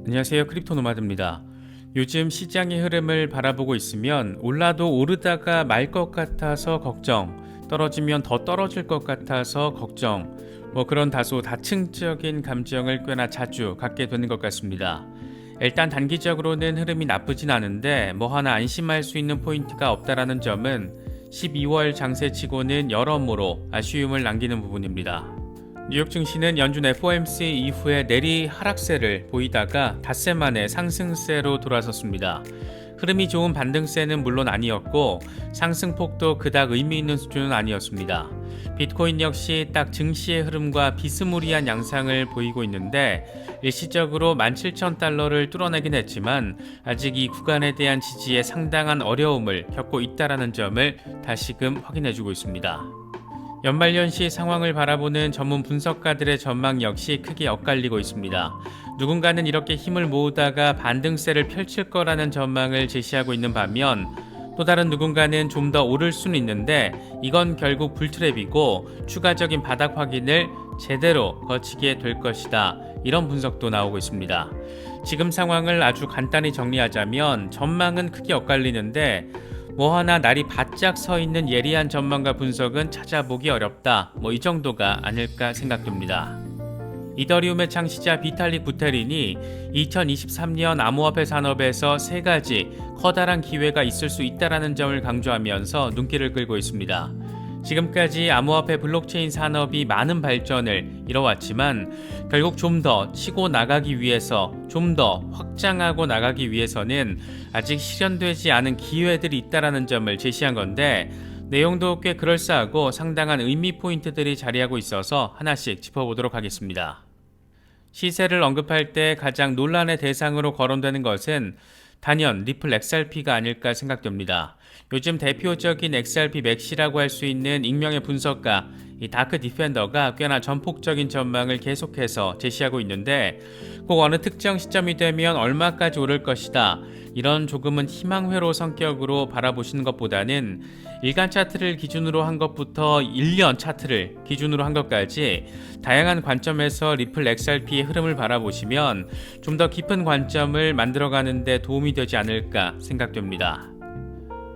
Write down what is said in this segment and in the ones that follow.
안녕하세요. 크립토노마드입니다. 요즘 시장의 흐름을 바라보고 있으면 올라도 오르다가 말 것 같아서 걱정, 떨어지면 더 떨어질 것 같아서 걱정, 그런 다소 다층적인 감정을 꽤나 자주 갖게 되는 것 같습니다. 일단 단기적으로는 흐름이 나쁘진 않은데 하나 안심할 수 있는 포인트가 없다라는 점은 12월 장세치고는 여러모로 아쉬움을 남기는 부분입니다. 뉴욕 증시는 연준 FOMC 이후에 내리 하락세를 보이다가 닷새 만에 상승세로 돌아섰습니다. 흐름이 좋은 반등세는 물론 아니었고 상승폭도 그닥 의미 있는 수준은 아니었습니다. 비트코인 역시 딱 증시의 흐름과 비스무리한 양상을 보이고 있는데 일시적으로 17,000달러를 뚫어내긴 했지만 아직 이 구간에 대한 지지에 상당한 어려움을 겪고 있다는 점을 다시금 확인해주고 있습니다. 연말연시 상황을 바라보는 전문 분석가들의 전망 역시 크게 엇갈리고 있습니다. 누군가는 이렇게 힘을 모으다가 반등세를 펼칠 거라는 전망을 제시하고 있는 반면 또 다른 누군가는 좀 더 오를 수는 있는데 이건 결국 불트랩이고 추가적인 바닥 확인을 제대로 거치게 될 것이다. 이런 분석도 나오고 있습니다. 지금 상황을 아주 간단히 정리하자면 전망은 크게 엇갈리는데 하나 날이 바짝 서 있는 예리한 전망과 분석은 찾아보기 어렵다. 이 정도가 아닐까 생각됩니다. 이더리움의 창시자 비탈릭 부테린이 2023년 암호화폐 산업에서 세 가지 커다란 기회가 있을 수 있다는 점을 강조하면서 눈길을 끌고 있습니다. 지금까지 암호화폐 블록체인 산업이 많은 발전을 이뤄왔지만 결국 좀 더 치고 나가기 위해서 좀 더 확장하고 나가기 위해서는 아직 실현되지 않은 기회들이 있다는 점을 제시한 건데 내용도 꽤 그럴싸하고 상당한 의미 포인트들이 자리하고 있어서 하나씩 짚어보도록 하겠습니다. 시세를 언급할 때 가장 논란의 대상으로 거론되는 것은 단연 리플 XRP가 아닐까 생각됩니다. 요즘 대표적인 XRP 맥시라고 할 수 있는 익명의 분석가 이 다크 디펜더가 꽤나 전폭적인 전망을 계속해서 제시하고 있는데 꼭 어느 특정 시점이 되면 얼마까지 오를 것이다. 이런 조금은 희망회로 성격으로 바라보시는 것보다는 일간 차트를 기준으로 한 것부터 1년 차트를 기준으로 한 것까지 다양한 관점에서 리플 XRP의 흐름을 바라보시면 좀 더 깊은 관점을 만들어가는 데 도움이 되지 않을까 생각됩니다.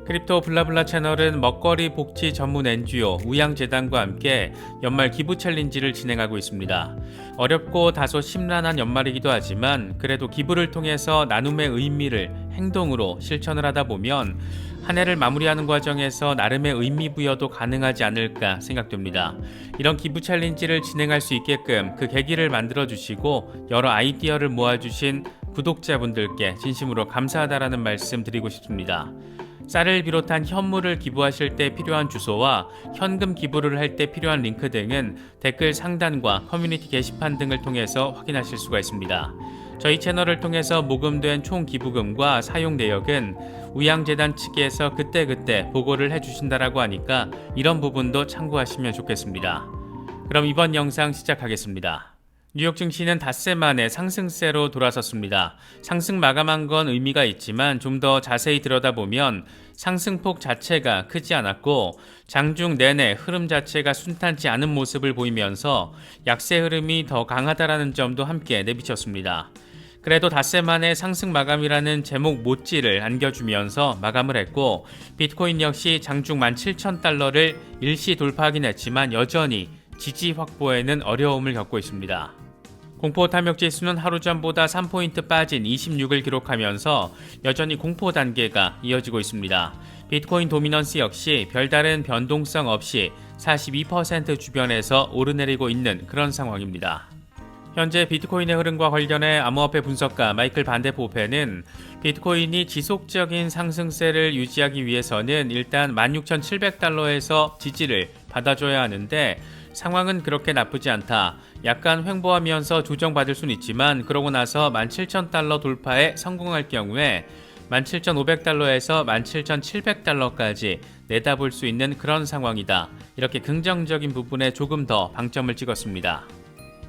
크립토 블라블라 채널은 먹거리 복지 전문 NGO 우양재단과 함께 연말 기부 챌린지를 진행하고 있습니다. 어렵고 다소 심란한 연말이기도 하지만 그래도 기부를 통해서 나눔의 의미를 행동으로 실천을 하다 보면 한 해를 마무리하는 과정에서 나름의 의미 부여도 가능하지 않을까 생각됩니다. 이런 기부 챌린지를 진행할 수 있게끔 그 계기를 만들어 주시고 여러 아이디어를 모아주신 구독자분들께 진심으로 감사하다라는 말씀 드리고 싶습니다. 쌀을 비롯한 현물을 기부하실 때 필요한 주소와 현금 기부를 할 때 필요한 링크 등은 댓글 상단과 커뮤니티 게시판 등을 통해서 확인하실 수가 있습니다. 저희 채널을 통해서 모금된 총 기부금과 사용 내역은 우양재단 측에서 그때그때 보고를 해주신다라고 하니까 이런 부분도 참고하시면 좋겠습니다. 그럼 이번 영상 시작하겠습니다. 뉴욕 증시는 닷새 만에 상승세로 돌아섰습니다. 상승 마감한 건 의미가 있지만 좀 더 자세히 들여다보면 상승폭 자체가 크지 않았고 장중 내내 흐름 자체가 순탄치 않은 모습을 보이면서 약세 흐름이 더 강하다라는 점도 함께 내비쳤습니다. 그래도 닷새 만에 상승 마감이라는 제목 못지를 안겨주면서 마감을 했고 비트코인 역시 장중 17,000달러를 일시 돌파하긴 했지만 여전히 지지 확보에는 어려움을 겪고 있습니다. 공포 탐욕 지수는 하루 전보다 3포인트 빠진 26을 기록하면서 여전히 공포 단계가 이어지고 있습니다. 비트코인 도미넌스 역시 별다른 변동성 없이 42% 주변에서 오르내리고 있는 그런 상황입니다. 현재 비트코인의 흐름과 관련해 암호화폐 분석가 마이클 반데포페는 비트코인이 지속적인 상승세를 유지하기 위해서는 일단 16,700달러에서 지지를 받아줘야 하는데 상황은 그렇게 나쁘지 않다. 약간 횡보하면서 조정받을 수는 있지만 그러고 나서 17,000달러 돌파에 성공할 경우에 17,500달러에서 17,700달러까지 내다볼 수 있는 그런 상황이다. 이렇게 긍정적인 부분에 조금 더 방점을 찍었습니다.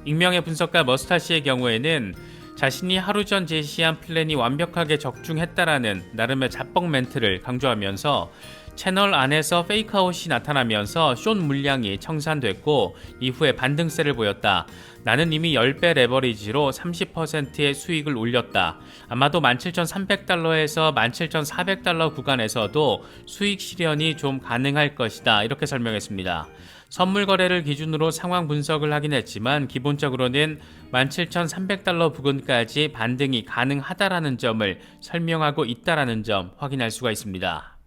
익명의 분석가 머스타시의 경우에는 자신이 하루 전 제시한 플랜이 완벽하게 적중했다라는 나름의 자뻑 멘트를 강조하면서 채널 안에서 페이크아웃이 나타나면서 숏 물량이 청산됐고 이후에 반등세를 보였다. 나는 이미 10배 레버리지로 30%의 수익을 올렸다. 아마도 17,300달러에서 17,400달러 구간에서도 수익 실현이 좀 가능할 것이다. 이렇게 설명했습니다. 선물 거래를 기준으로 상황 분석을 하긴 했지만 기본적으로는 17,300달러 부근까지 반등이 가능하다라는 점을 설명하고 있다라는 점 확인할 수가 있습니다.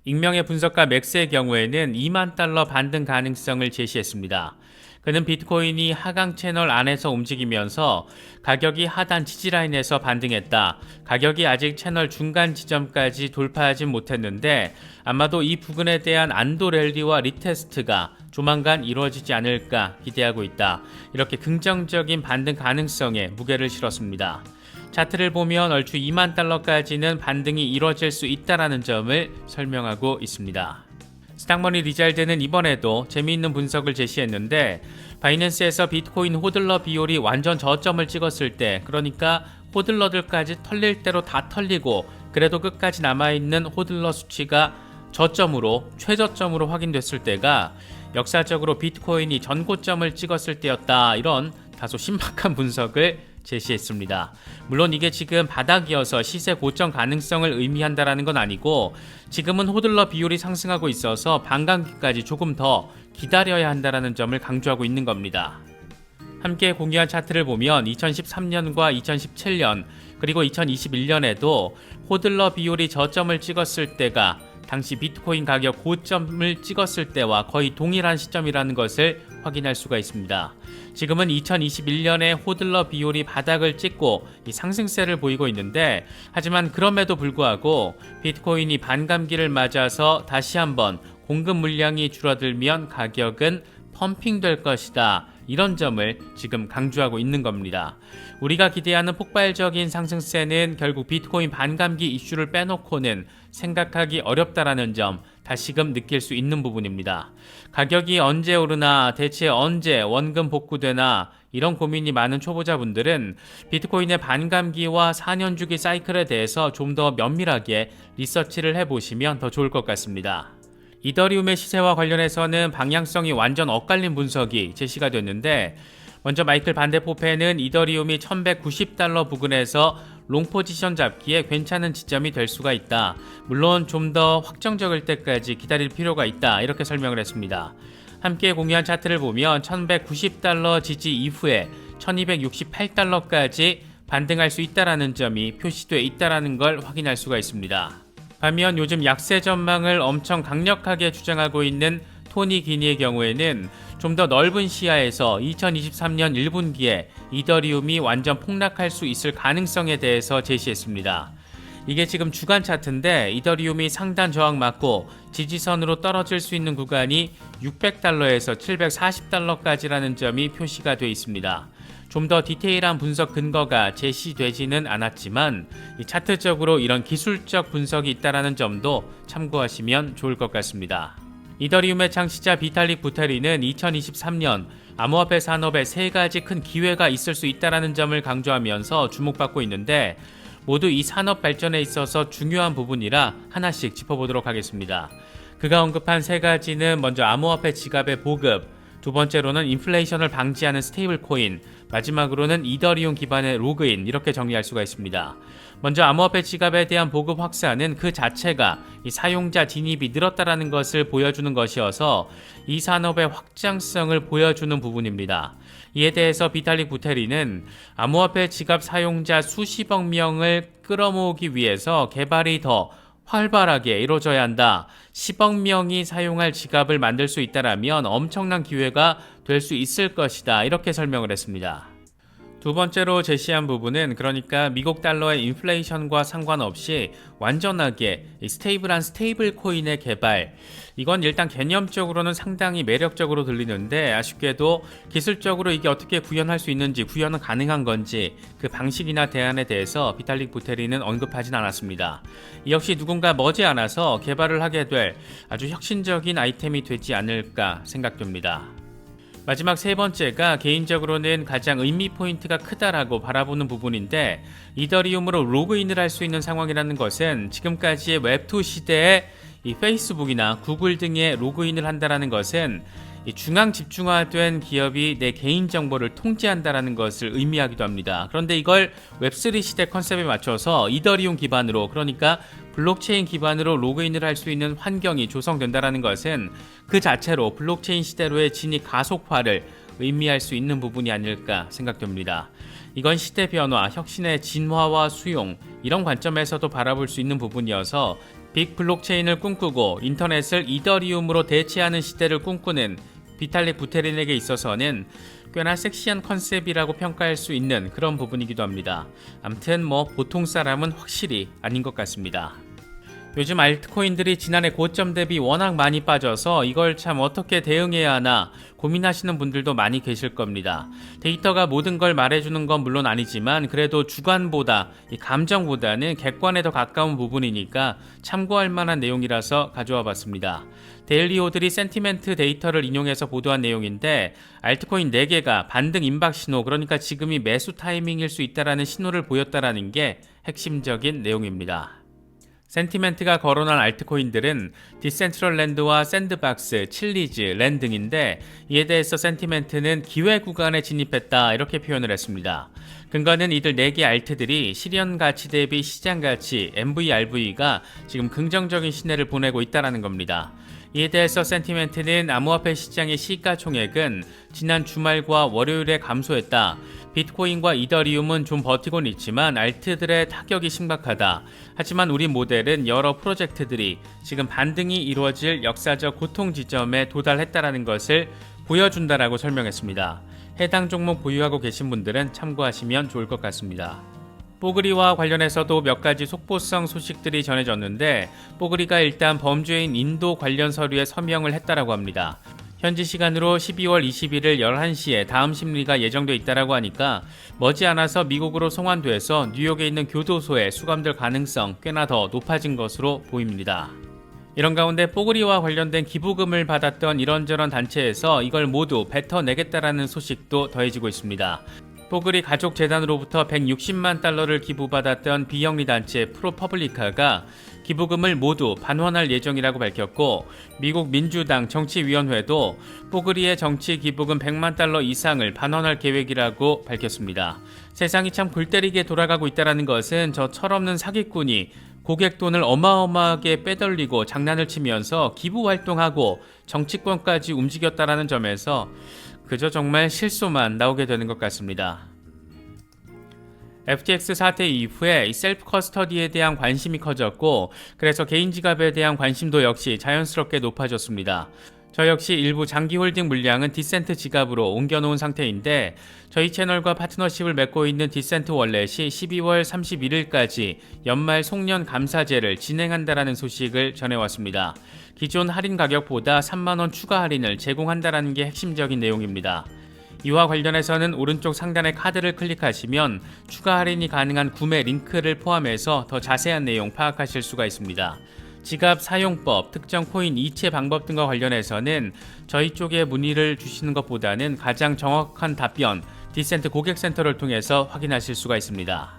익명의 분석가 맥스의 경우에는 2만 달러 반등 가능성을 제시했습니다. 그는 비트코인이 하강 채널 안에서 움직이면서 가격이 하단 지지라인에서 반등했다. 가격이 아직 채널 중간 지점까지 돌파하진 못했는데 아마도 이 부근에 대한 안도 랠리와 리테스트가 조만간 이루어지지 않을까 기대하고 있다. 이렇게 긍정적인 반등 가능성에 무게를 실었습니다. 차트를 보면 얼추 2만 달러까지는 반등이 이루어질 수 있다는 점을 설명하고 있습니다. 스탁머니 리잘드는 이번에도 재미있는 분석을 제시했는데 바이낸스에서 비트코인 호들러 비율이 완전 저점을 찍었을 때, 그러니까 호들러들까지 털릴 대로 다 털리고 그래도 끝까지 남아있는 호들러 수치가 저점으로 최저점으로 확인됐을 때가 역사적으로 비트코인이 전고점을 찍었을 때였다. 이런 다소 신박한 분석을 제시했습니다. 물론 이게 지금 바닥이어서 시세 고점 가능성을 의미한다라는 건 아니고 지금은 호들러 비율이 상승하고 있어서 반감기까지 조금 더 기다려야 한다라는 점을 강조하고 있는 겁니다. 함께 공유한 차트를 보면 2013년과 2017년 그리고 2021년에도 호들러 비율이 저점을 찍었을 때가 당시 비트코인 가격 고점을 찍었을 때와 거의 동일한 시점이라는 것을 확인할 수가 있습니다. 지금은 2021년에 호들러 비율이 바닥을 찍고 이 상승세를 보이고 있는데, 하지만 그럼에도 불구하고 비트코인이 반감기를 맞아서 다시 한번 공급 물량이 줄어들면 가격은 펌핑될 것이다. 이런 점을 지금 강조하고 있는 겁니다. 우리가 기대하는 폭발적인 상승세는 결국 비트코인 반감기 이슈를 빼놓고는 생각하기 어렵다라는 점 다시금 느낄 수 있는 부분입니다. 가격이 언제 오르나, 대체 언제 원금 복구되나, 이런 고민이 많은 초보자분들은 비트코인의 반감기와 4년 주기 사이클에 대해서 좀 더 면밀하게 리서치를 해보시면 더 좋을 것 같습니다. 이더리움의 시세와 관련해서는 방향성이 완전 엇갈린 분석이 제시가 됐는데, 먼저 마이클 반데포페는 이더리움이 1190달러 부근에서 롱 포지션 잡기에 괜찮은 지점이 될 수가 있다. 물론 좀 더 확정적일 때까지 기다릴 필요가 있다. 이렇게 설명을 했습니다. 함께 공유한 차트를 보면 1190달러 지지 이후에 1268달러까지 반등할 수 있다는 점이 표시되어 있다는 걸 확인할 수가 있습니다. 반면 요즘 약세 전망을 엄청 강력하게 주장하고 있는 토니 기니의 경우에는 좀 더 넓은 시야에서 2023년 1분기에 이더리움이 완전 폭락할 수 있을 가능성에 대해서 제시했습니다. 이게 지금 주간 차트인데 이더리움이 상단 저항 맞고 지지선으로 떨어질 수 있는 구간이 600달러에서 740달러까지라는 점이 표시가 되어 있습니다. 좀 더 디테일한 분석 근거가 제시되지는 않았지만 차트적으로 이런 기술적 분석이 있다는 점도 참고하시면 좋을 것 같습니다. 이더리움의 창시자 비탈릭 부테린은 2023년 암호화폐 산업에 세 가지 큰 기회가 있을 수 있다는 점을 강조하면서 주목받고 있는데, 모두 이 산업 발전에 있어서 중요한 부분이라 하나씩 짚어보도록 하겠습니다. 그가 언급한 세 가지는 먼저 암호화폐 지갑의 보급, 두 번째로는 인플레이션을 방지하는 스테이블 코인, 마지막으로는 이더리움 기반의 로그인, 이렇게 정리할 수가 있습니다. 먼저 암호화폐 지갑에 대한 보급 확산은 그 자체가 이 사용자 진입이 늘었다는 것을 보여주는 것이어서 이 산업의 확장성을 보여주는 부분입니다. 이에 대해서 비탈릭 부테린은 암호화폐 지갑 사용자 수십억 명을 끌어모으기 위해서 개발이 더 활발하게 이루어져야 한다. 10억 명이 사용할 지갑을 만들 수 있다면 엄청난 기회가 될 수 있을 것이다. 이렇게 설명을 했습니다. 두 번째로 제시한 부분은 그러니까 미국 달러의 인플레이션과 상관없이 완전하게 스테이블한 스테이블 코인의 개발, 이건 일단 개념적으로는 상당히 매력적으로 들리는데 아쉽게도 기술적으로 이게 어떻게 구현할 수 있는지, 구현은 가능한 건지 그 방식이나 대안에 대해서 비탈릭 부테린은 언급하진 않았습니다. 이 역시 누군가 머지않아서 개발을 하게 될 아주 혁신적인 아이템이 되지 않을까 생각됩니다. 마지막 세 번째가 개인적으로는 가장 의미 포인트가 크다라고 바라보는 부분인데, 이더리움으로 로그인을 할 수 있는 상황이라는 것은 지금까지의 웹2 시대에 이 페이스북이나 구글 등에 로그인을 한다라는 것은 이 중앙 집중화된 기업이 내 개인 정보를 통제한다라는 것을 의미하기도 합니다. 그런데 이걸 웹3 시대 컨셉에 맞춰서 이더리움 기반으로, 그러니까 블록체인 기반으로 로그인을 할 수 있는 환경이 조성된다라는 것은 그 자체로 블록체인 시대로의 진입 가속화를 의미할 수 있는 부분이 아닐까 생각됩니다. 이건 시대 변화, 혁신의 진화와 수용, 이런 관점에서도 바라볼 수 있는 부분이어서 빅 블록체인을 꿈꾸고 인터넷을 이더리움으로 대체하는 시대를 꿈꾸는 비탈릭 부테린에게 있어서는 꽤나 섹시한 컨셉이라고 평가할 수 있는 그런 부분이기도 합니다. 암튼 보통 사람은 확실히 아닌 것 같습니다. 요즘 알트코인들이 지난해 고점 대비 워낙 많이 빠져서 이걸 참 어떻게 대응해야 하나 고민하시는 분들도 많이 계실 겁니다. 데이터가 모든 걸 말해주는 건 물론 아니지만 그래도 주관보다, 이 감정보다는 객관에 더 가까운 부분이니까 참고할 만한 내용이라서 가져와 봤습니다. 데일리오들이 센티멘트 데이터를 인용해서 보도한 내용인데, 알트코인 4개가 반등 임박 신호, 그러니까 지금이 매수 타이밍일 수 있다라는 신호를 보였다라는 게 핵심적인 내용입니다. 센티멘트가 거론한 알트코인들은 디센트럴랜드와 샌드박스, 칠리즈, 랜 등인데, 이에 대해서 센티멘트는 기회 구간에 진입했다 이렇게 표현을 했습니다. 근거는 이들 4개 알트들이 실현 가치 대비 시장 가치 MVRV가 지금 긍정적인 신뢰를 보내고 있다는 겁니다. 이에 대해서 센티멘트는 암호화폐 시장의 시가총액은 지난 주말과 월요일에 감소했다. 비트코인과 이더리움은 좀 버티곤 있지만 알트들의 타격이 심각하다. 하지만 우리 모델은 여러 프로젝트들이 지금 반등이 이루어질 역사적 고통 지점에 도달했다는 것을 보여준다라고 설명했습니다. 해당 종목 보유하고 계신 분들은 참고하시면 좋을 것 같습니다. 뽀글이와 관련해서도 몇 가지 속보성 소식들이 전해졌는데, 뽀글이가 일단 범죄인 인도 관련 서류에 서명을 했다라고 합니다. 현지 시간으로 12월 21일 11시에 다음 심리가 예정돼 있다라고 하니까 머지않아서 미국으로 송환돼서 뉴욕에 있는 교도소에 수감될 가능성 꽤나 더 높아진 것으로 보입니다. 이런 가운데 뽀글이와 관련된 기부금을 받았던 이런저런 단체에서 이걸 모두 뱉어내겠다라는 소식도 더해지고 있습니다. 뽀글이 가족재단으로부터 160만 달러를 기부받았던 비영리 단체 프로퍼블리카가 기부금을 모두 반환할 예정이라고 밝혔고, 미국 민주당 정치위원회도 뽀글이의 정치 기부금 100만 달러 이상을 반환할 계획이라고 밝혔습니다. 세상이 참 골때리게 돌아가고 있다는 것은 저 철없는 사기꾼이 고객 돈을 어마어마하게 빼돌리고 장난을 치면서 기부 활동하고 정치권까지 움직였다는 점에서 그저 정말 실소만 나오게 되는 것 같습니다. FTX 사태 이후에 셀프 커스터디에 대한 관심이 커졌고, 그래서 개인 지갑에 대한 관심도 역시 자연스럽게 높아졌습니다. 저 역시 일부 장기 홀딩 물량은 디센트 지갑으로 옮겨놓은 상태인데, 저희 채널과 파트너십을 맺고 있는 디센트 월렛이 12월 31일까지 연말 송년 감사제를 진행한다라는 소식을 전해왔습니다. 기존 할인 가격보다 3만원 추가 할인을 제공한다라는 게 핵심적인 내용입니다. 이와 관련해서는 오른쪽 상단의 카드를 클릭하시면 추가 할인이 가능한 구매 링크를 포함해서 더 자세한 내용 파악하실 수가 있습니다. 지갑 사용법, 특정 코인 이체 방법 등과 관련해서는 저희 쪽에 문의를 주시는 것보다는 가장 정확한 답변, 디센트 고객센터를 통해서 확인하실 수가 있습니다.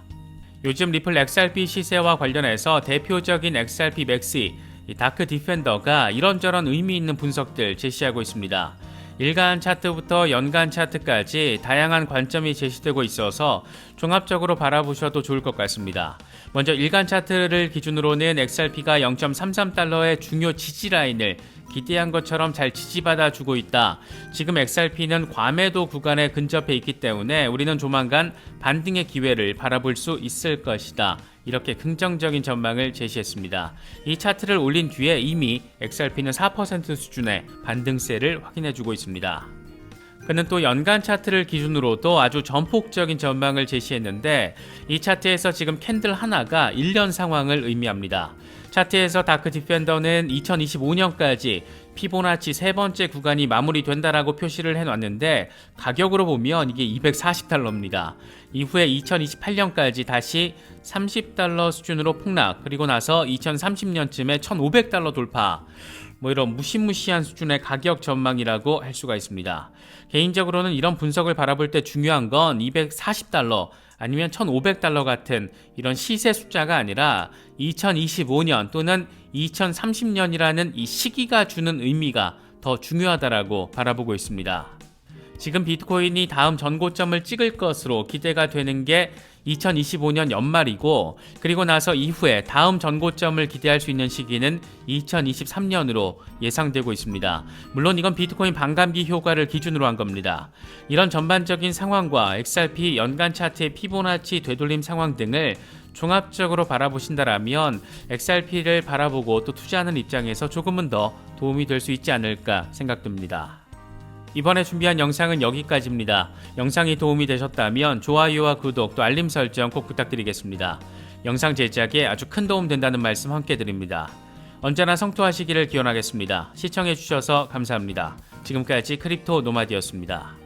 요즘 리플 XRP 시세와 관련해서 대표적인 XRP 맥시, 다크 디펜더가 이런저런 의미 있는 분석들 제시하고 있습니다. 일간 차트부터 연간 차트까지 다양한 관점이 제시되고 있어서 종합적으로 바라보셔도 좋을 것 같습니다. 먼저 일간 차트를 기준으로는 XRP가 0.33달러의 중요 지지 라인을 기대한 것처럼 잘 지지받아 주고 있다. 지금 XRP는 과매도 구간에 근접해 있기 때문에 우리는 조만간 반등의 기회를 바라볼 수 있을 것이다. 이렇게 긍정적인 전망을 제시했습니다. 이 차트를 올린 뒤에 이미 XRP는 4% 수준의 반등세를 확인해주고 있습니다. 그는 또 연간 차트를 기준으로도 아주 전폭적인 전망을 제시했는데, 이 차트에서 지금 캔들 하나가 1년 상황을 의미합니다. 차트에서 다크 디펜더는 2025년까지 피보나치 세 번째 구간이 마무리된다라고 표시를 해놨는데, 가격으로 보면 이게 240달러입니다. 이후에 2028년까지 다시 30달러 수준으로 폭락, 그리고 나서 2030년쯤에 1500달러 돌파. 뭐 이런 무시무시한 수준의 가격 전망이라고 할 수가 있습니다. 개인적으로는 이런 분석을 바라볼 때 중요한 건 240달러 아니면 1,500달러 같은 이런 시세 숫자가 아니라 2025년 또는 2030년이라는 이 시기가 주는 의미가 더 중요하다라고 바라보고 있습니다. 지금 비트코인이 다음 전고점을 찍을 것으로 기대가 되는 게 2025년 연말이고, 그리고 나서 이후에 다음 전고점을 기대할 수 있는 시기는 2023년으로 예상되고 있습니다. 물론 이건 비트코인 반감기 효과를 기준으로 한 겁니다. 이런 전반적인 상황과 XRP 연간 차트의 피보나치 되돌림 상황 등을 종합적으로 바라보신다라면 XRP를 바라보고 또 투자하는 입장에서 조금은 더 도움이 될 수 있지 않을까 생각됩니다. 이번에 준비한 영상은 여기까지입니다. 영상이 도움이 되셨다면 좋아요와 구독 또 알림 설정 꼭 부탁드리겠습니다. 영상 제작에 아주 큰 도움 된다는 말씀 함께 드립니다. 언제나 성투하시기를 기원하겠습니다. 시청해주셔서 감사합니다. 지금까지 크립토 노마디였습니다.